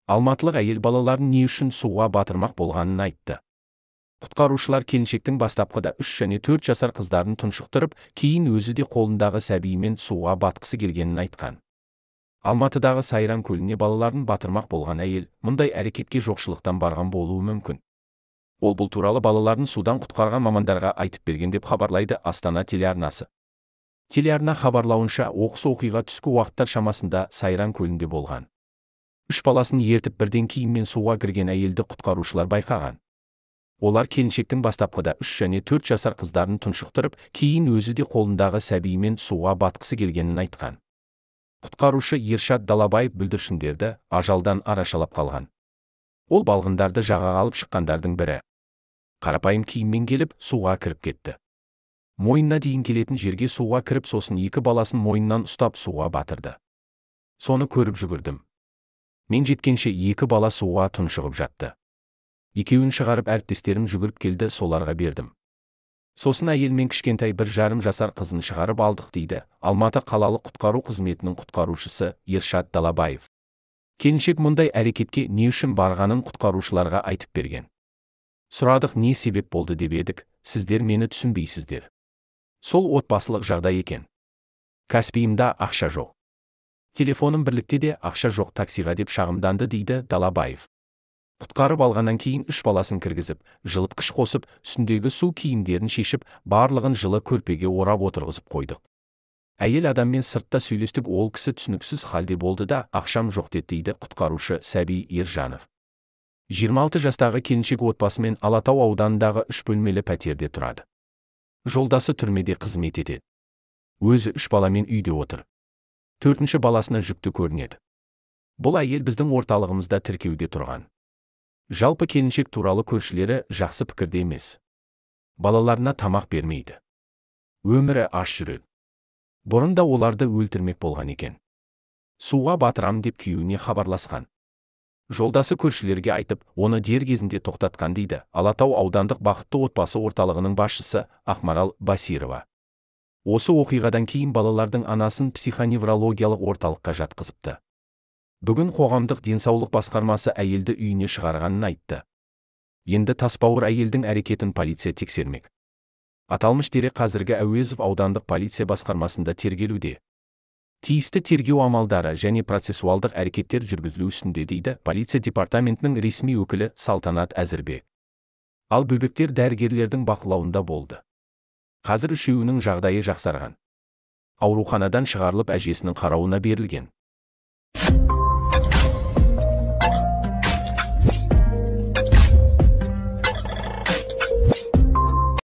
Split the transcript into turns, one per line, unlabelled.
Алматылық әйел балаларын не үшін суға батырмақ болғанын айтты. Құтқарушылар келіншектің бастапқыда 3 және 4 жасар қыздарын тұншықтырып, кейін өзі де қолындағы сәбиімен суға батқысы келгенін айтқан. Алматыдағы Сайран көліне балаларын батырмақ болған әйел мұндай әрекетке жоқшылықтан барған болуы мүмкін. Ол бұл туралы балаларын судан құтқарған мамандарға айтып берген деп хабарлайды Астана телеарнасы. Телеарна хабарлауынша, оқыс оқиға түскі уақыттар шамасында Сайран көлінде болған. 3 баласын ертіп бірден киіммен суға кірген әйелді құтқарушылар байқаған. Олар келіншектің бастапқыда 3 және 4 жасар қыздарын тұншықтырып, кейін өзі де қолындағы сәбиімен суға батқысы келгенін айтқан. Құтқарушы Ершат Далабаев бүлдіршіндерді ажалдан арашалап қалған. Ол балғындарды жағаға алып шыққандардың бірі. Қарапайым киіммен келіп, суға кіріп кетті. Мойнына дейін келетін жерге суға кіріп, сосын 2 баласын мойнынан ұстап суға батырды. Соны көріп жүгірдім. Мен жеткенше 2 бала суға тұншығып жатты. Екеуін шығарып әріптестерім жүгіріп келді, соларға бердім. Сосын әйелмен кішкентай 1,5 жасар қызын шығарып алдық, дейді Алматы қалалық құтқару қызметінің құтқарушысы Ершат Далабаев. Келіншек мұндай әрекетке не үшін барғанын құтқарушыларға айтып берген. Сұрадық, не себеп болды деп едік, сіздер мені түсінбейсіздер. Сол отбасылық жағдай екен. Каспиімда ақша жоқ. Телефоным бірлікте де ақша жоқ, таксиға деп шағымданды, дейді Далабаев. Құтқарып алғаннан кейін 3 баласын кіргізіп, жылытқыш қосып, үстіндегі су киімдерін шешіп, барлығын жылы көрпеге орап отырғызып қойдық. Әйел адаммен сыртта сөйлестік, ол кісі түсініксіз халде болды да, ақшам жоқ деді, дейді құтқарушы Сәби Ержанов. 26 жастағы келіншек отбасымен Алатау ауданындағы 3 бөлмелі пәтерде тұрады. Жолдасы түрмеде қызмет етеді. Өзі 3 баламен үйде отыр. 4-ші баласына жүкті көрінеді. Бұл әйел біздің орталығымызда тіркеуде тұрған. Жалпы келіншек туралы көршілері жақсы пікірде емес. Балаларына тамақ бермейді. Өмірі аш жүреді. Бұрында оларды өлтірмек болған екен. Суға батырам деп күйеуіне хабарласқан. Жолдасы көршілерге айтып, оны дер кезінде тоқтатқан, дейді Алатау аудандық бақытты отбасы орталығының басшысы Ақмарал Басирова. Осы оқиғадан кейін балалардың анасын психоневрологиялық орталыққа жатқызыпты. Бүгін қоғамдық денсаулық басқармасы әйелді үйіне шығарғанын айтты. Енді тасбауыр әйелдің әрекетін полиция тексермек. Аталмыш дерек қазіргі Әуезов аудандық полиция басқармасында тергелуде. Тиісті тергеу амалдары және процессуалдық әрекеттер жүргізілу үстінде, дейді полиция департаментінің ресми өкілі Салтанат Әзірбек. Ал бөбектер дәрігерлердің бақылауында болды. Қазір үшеуінің жағдайы жақсарған. Ауруханадан шығарылып әжесінің қарауына берілген.